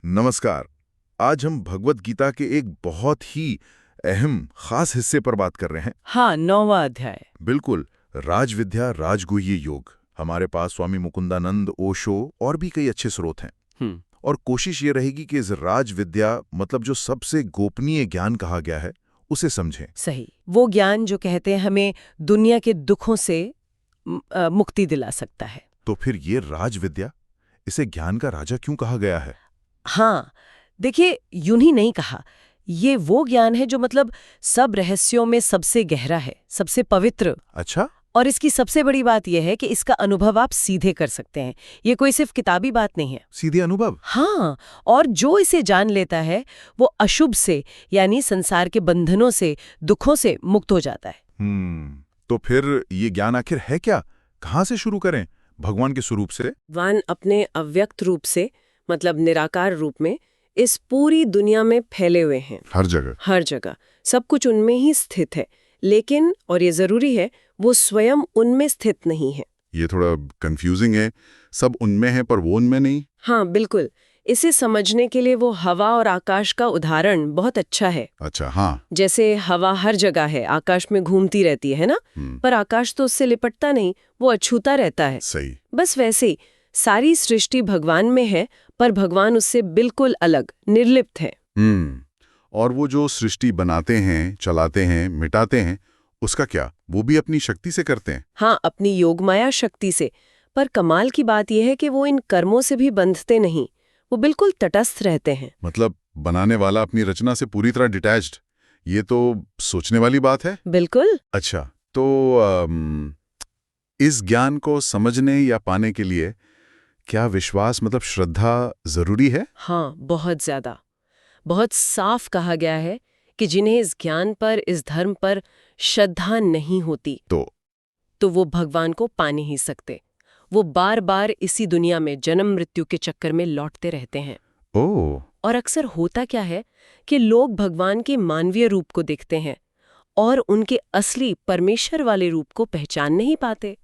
नमस्कार। आज हम भगवत गीता के एक बहुत ही अहम खास हिस्से पर बात कर रहे हैं। हाँ, 9वां अध्याय। बिल्कुल, राजविद्या राजगुह्य योग। हमारे पास स्वामी मुकुंदानंद, ओशो और भी कई अच्छे स्रोत हैं। और कोशिश ये रहेगी कि इस राजविद्या मतलब जो सबसे गोपनीय ज्ञान कहा गया है उसे समझें। सही, वो ज्ञान जो कहते हैं हमें दुनिया के दुखों से मुक्ति दिला सकता है। तो फिर ये राजविद्या, इसे ज्ञान का राजा क्यों कहा गया है? हाँ, देखिए, यूं ही नहीं कहा। ये वो ज्ञान है जो मतलब सब रहस्यों में सबसे गहरा है, सबसे पवित्र। अच्छा। और इसकी सबसे बड़ी बात यह है कि इसका अनुभव आप सीधे कर सकते हैं। ये कोई सिर्फ किताबी बात नहीं है। सीधे अनुभव? हाँ, और जो इसे जान लेता है वो अशुभ से यानी संसार के बंधनों से, दुखों से मुक्त हो जाता है। तो फिर ये ज्ञान आखिर है क्या? कहाँ से शुरू करें? भगवान के स्वरूप से? भगवान अपने अव्यक्त रूप से मतलब निराकार रूप में इस पूरी दुनिया में फैले हुए हैं। हर जगह? हर जगह, सब कुछ उनमें ही स्थित है। लेकिन, और ये जरूरी है, वो स्वयं उनमें स्थित नहीं है। ये थोड़ा कंफ्यूजिंग है। सब उनमें है पर वो उनमें नहीं। हाँ, बिल्कुल। इसे समझने के लिए वो हवा और आकाश का उदाहरण बहुत अच्छा है। अच्छा, हाँ। जैसे हवा हर जगह है, आकाश में घूमती रहती है ना, पर आकाश तो उससे लिपटता नहीं, वो अछूता रहता है। सही। बस वैसे ही सारी सृष्टि भगवान में है, पर भगवान उससे बिल्कुल अलग, निर्लिप्त है। और वो जो सृष्टि बनाते हैं, चलाते हैं, मिटाते हैं, उसका क्या? वो भी अपनी शक्ति से करते हैं? हाँ, अपनी योगमाया शक्ति से। पर कमाल की बात यह है कि वो इन कर्मों से भी बंधते नहीं, वो बिल्कुल तटस्थ रहते हैं। मतलब बनाने वाला अपनी रचना से पूरी तरह डिटैच्ड। ये तो सोचने वाली बात है। बिल्कुल। अच्छा, तो इस ज्ञान को समझने या पाने के लिए क्या विश्वास मतलब श्रद्धा जरूरी है? हाँ, बहुत ज्यादा। बहुत साफ कहा गया है कि जिन्हें इस ज्ञान पर, इस धर्म पर श्रद्धा नहीं होती तो वो भगवान को पा नहीं सकते। वो बार बार इसी दुनिया में जन्म मृत्यु के चक्कर में लौटते रहते हैं। ओह। और अक्सर होता क्या है कि लोग भगवान के मानवीय रूप को देखते हैं और उनके असली परमेश्वर वाले रूप को पहचान नहीं पाते।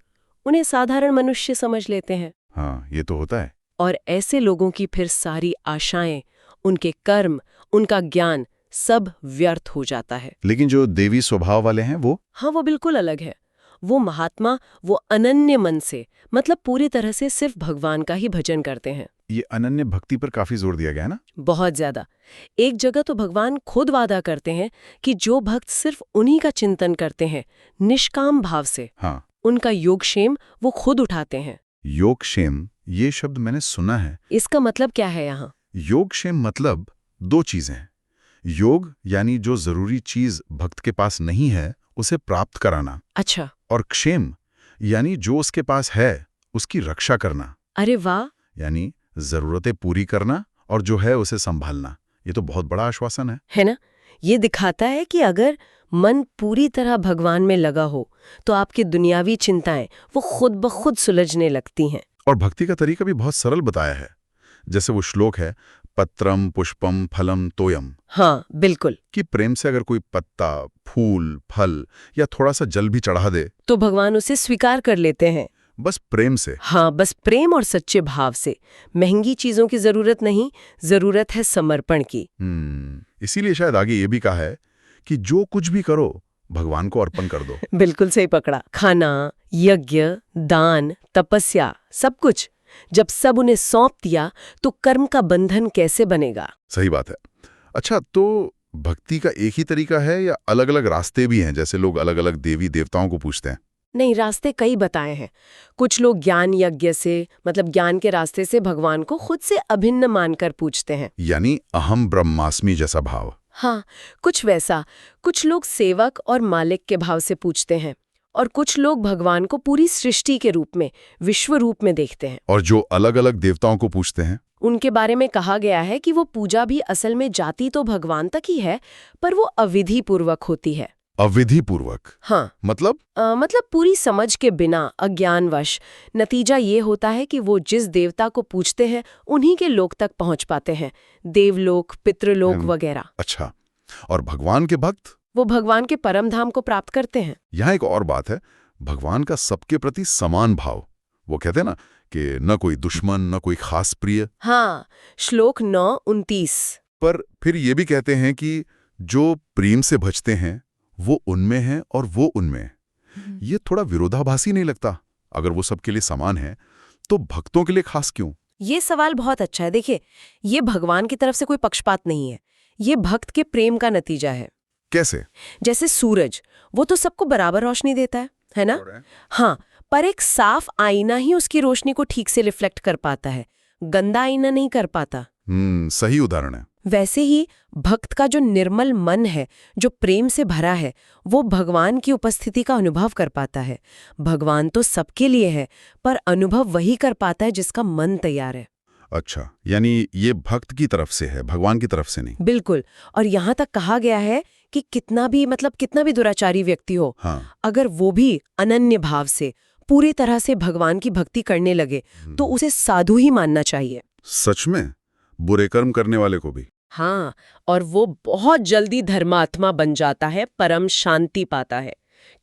उन्हें साधारण मनुष्य समझ लेते हैं। हाँ, ये तो होता है। और ऐसे लोगों की फिर सारी आशाएं, उनके कर्म, उनका ज्ञान सब व्यर्थ हो जाता है। लेकिन जो देवी स्वभाव वाले हैं वो? हाँ, वो बिल्कुल अलग है। वो महात्मा, वो अनन्य मन से मतलब पूरी तरह से सिर्फ भगवान का ही भजन करते हैं। ये अनन्य भक्ति पर काफी जोर दिया गया है ना? बहुत ज्यादा। एक जगह तो भगवान खुद वादा करते हैं कि जो भक्त सिर्फ उन्हीं का चिंतन करते हैं निष्काम भाव से, हाँ, उनका योगक्षेम वो खुद उठाते हैं। योगक्षेम, ये शब्द मैंने सुना है। इसका मतलब क्या है यहाँ? योगक्षेम मतलब दो चीजें हैं। योग यानी जो जरूरी चीज भक्त के पास नहीं है उसे प्राप्त कराना। अच्छा। और क्षेम यानी जो उसके पास है उसकी रक्षा करना। अरे वाह। यानी जरूरतें पूरी करना और जो है उसे संभालना। ये तो बहुत बड़ा आश्वासन है ना? ये दिखाता है कि अगर मन पूरी तरह भगवान में लगा हो तो आपकी दुनियावी चिंताएं वो खुद ब खुद सुलझने लगती हैं। और भक्ति का तरीका भी बहुत सरल बताया है। जैसे वो श्लोक है, पत्रम पुष्पम फलम तोयम। हाँ, बिल्कुल। कि प्रेम से अगर कोई पत्ता, फूल, फल या थोड़ा सा जल भी चढ़ा दे तो भगवान उसे स्वीकार कर लेते हैं। बस प्रेम से। हाँ, बस प्रेम और सच्चे भाव से। महंगी चीजों की जरूरत नहीं, जरूरत है समर्पण की। इसीलिए शायद आगे ये भी कहा है कि जो कुछ भी करो भगवान को अर्पण कर दो। बिल्कुल सही पकड़ा। खाना, यज्ञ, दान, तपस्या, सब कुछ जब सब उन्हें सौंप दिया तो कर्म का बंधन कैसे बनेगा? सही बात है। अच्छा, तो भक्ति का एक ही तरीका है या अलग अलग रास्ते भी हैं? जैसे लोग अलग अलग देवी देवताओं को पूछते हैं। नहीं, रास्ते कई बताए हैं। कुछ लोग ज्ञान यज्ञ से मतलब ज्ञान के रास्ते से भगवान को खुद से अभिन्न मानकर पूछते हैं, यानी अहम ब्रह्मास्मि जैसा भाव। हाँ, कुछ वैसा। कुछ लोग सेवक और मालिक के भाव से पूछते हैं और कुछ लोग भगवान को पूरी सृष्टि के रूप में, विश्व रूप में देखते हैं। और जो अलग अलग देवताओं को पूछते हैं उनके बारे में कहा गया है कि वो पूजा भी असल में जाती तो भगवान तक ही है, पर वो अविधि पूर्वक होती है। अविधि पूर्वक? हाँ। मतलब पूरी समझ के बिना, अज्ञानवश। नतीजा ये होता है कि वो जिस देवता को पूछते हैं उन्हीं के लोक तक पहुंच पाते हैं, देवलोक, पितृलोक वगैरह। अच्छा, और भगवान के भक्त? वो भगवान के परम धाम को प्राप्त करते हैं। यहाँ एक और बात है, भगवान का सबके प्रति समान भाव, वो कहते हैं ना कि न कोई दुश्मन न कोई खास प्रिय। हाँ, श्लोक 9:29। पर फिर ये भी कहते हैं कि जो प्रेम से भजते हैं वो उनमें है और वो उनमें है। ये थोड़ा विरोधाभासी नहीं लगता? अगर वो सबके लिए समान है तो भक्तों के लिए खास क्यों? ये सवाल बहुत अच्छा है। देखिए, ये भगवान की तरफ से कोई पक्षपात नहीं है, ये भक्त के प्रेम का नतीजा है। कैसे? जैसे सूरज, वो तो सबको बराबर रोशनी देता है ना? हाँ, पर एक साफ आईना ही उसकी रोशनी को ठीक से रिफ्लेक्ट कर पाता है, गंदा आईना नहीं कर पाता। सही उदाहरण है। वैसे ही भक्त का जो निर्मल मन है, जो प्रेम से भरा है, वो भगवान की उपस्थिति का अनुभव कर पाता है। भगवान तो सबके लिए है, पर अनुभव वही कर पाता है जिसका मन तैयार है। अच्छा, यानी ये भक्त की तरफ से है, भगवान की तरफ से नहीं। बिल्कुल। और यहाँ तक कहा गया है कि कितना भी दुराचारी व्यक्ति हो, हाँ। अगर वो भी अनन्य भाव से पूरी तरह से भगवान की भक्ति करने लगे तो उसे साधु ही मानना चाहिए। सच में? बुरे कर्म करने वाले को भी? हाँ, और वो बहुत जल्दी धर्मात्मा बन जाता है, परम शांति पाता है,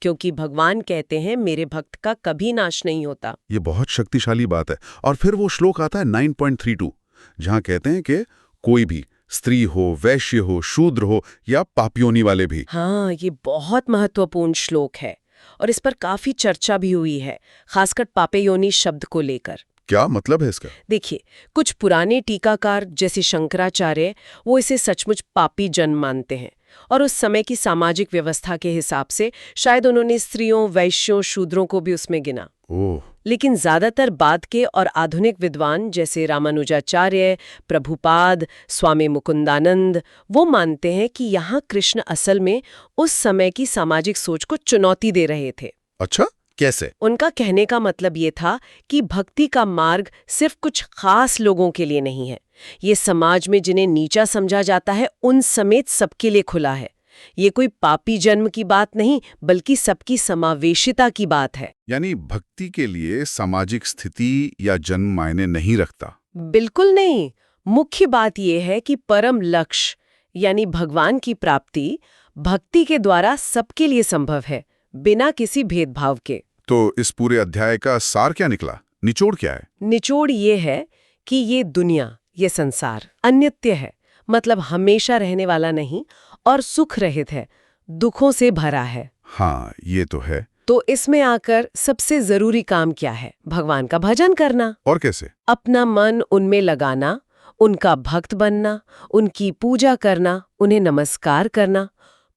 क्योंकि भगवान कहते हैं मेरे भक्त का कभी नाश नहीं होता। ये बहुत शक्तिशाली बात है। और फिर वो श्लोक आता है 9.32, जहां कहते हैं कि कोई भी स्त्री हो, वैश्य हो, शूद्र हो या पापयोनि वाले भी। हाँ, ये बहुत महत्वपूर्ण श्लोक है और इस पर काफी चर्चा भी हुई है, खासकर पापयोनि शब्द को लेकर। क्या मतलब है इसका? देखिए, कुछ पुराने टीकाकार जैसे शंकराचार्य, वो इसे सचमुच पापी जन्म मानते हैं और उस समय की सामाजिक व्यवस्था के हिसाब से शायद उन्होंने स्त्रियों, वैश्यों, शूद्रों को भी उसमें गिना। ओह। लेकिन ज्यादातर बाद के और आधुनिक विद्वान जैसे रामानुजाचार्य, प्रभुपाद, स्वामी मुकुंदानंद, वो मानते हैं कि यहाँ कृष्ण असल में उस समय की सामाजिक सोच को चुनौती दे रहे थे। अच्छा, कैसे? उनका कहने का मतलब ये था कि भक्ति का मार्ग सिर्फ कुछ खास लोगों के लिए नहीं है, ये समाज में जिन्हें नीचा समझा जाता है उन समेत सबके लिए खुला है। ये कोई पापी जन्म की बात नहीं, बल्कि सबकी समावेशिता की बात है। यानी भक्ति के लिए सामाजिक स्थिति या जन्म मायने नहीं रखता? बिल्कुल नहीं। मुख्य बात यह है कि परम लक्ष्य यानी भगवान की प्राप्ति भक्ति के द्वारा सबके लिए संभव है, बिना किसी भेदभाव के। तो इस पूरे अध्याय का सार क्या निकला? निचोड़ क्या है? निचोड़ ये है कि ये दुनिया, ये संसार अनित्य है, मतलब हमेशा रहने वाला नहीं, और सुख रहित है, दुखों से भरा है। हाँ, ये तो है। तो इसमें आकर सबसे जरूरी काम क्या है? भगवान का भजन करना। और कैसे? अपना मन उनमें लगाना, उनका भक्त बनना, उनकी पूजा करना, उन्हें नमस्कार करना,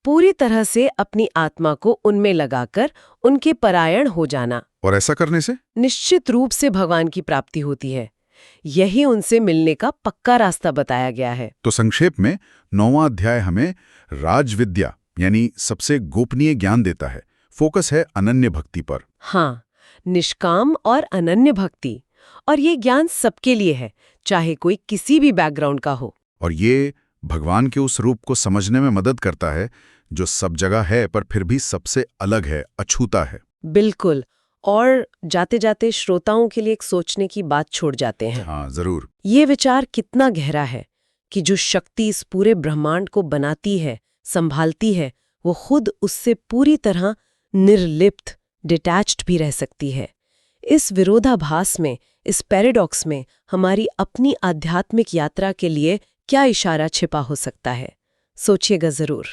पूरी तरह से अपनी आत्मा को उनमें लगाकर उनके परायण हो जाना। और ऐसा करने से निश्चित रूप से भगवान की प्राप्ति होती है। यही उनसे मिलने का पक्का रास्ता बताया गया है। तो संक्षेप में 9वां अध्याय हमें राजविद्या यानी सबसे गोपनीय ज्ञान देता है। फोकस है अनन्य भक्ति पर। हाँ, निष्काम और अनन्य भक्ति। और ये ज्ञान सबके लिए है, चाहे कोई किसी भी बैकग्राउंड का हो। और ये भगवान के उस रूप को समझने में मदद करता है जो सब जगह है पर फिर भी सबसे अलग है, अछूता है। बिल्कुल। और जाते जाते श्रोताओं के लिए एक सोचने की बात छोड़ जाते हैं। हाँ, जरूर। ये विचार कितना गहरा है कि जो शक्ति इस पूरे ब्रह्मांड को बनाती है, संभालती है, वो खुद उससे पूरी तरह निर्लिप्त, डिटैच्ड भी रह सकती है। इस विरोधाभास में, इस पैराडॉक्स में हमारी अपनी आध्यात्मिक यात्रा के लिए क्या इशारा छिपा हो सकता है? सोचिएगा जरूर।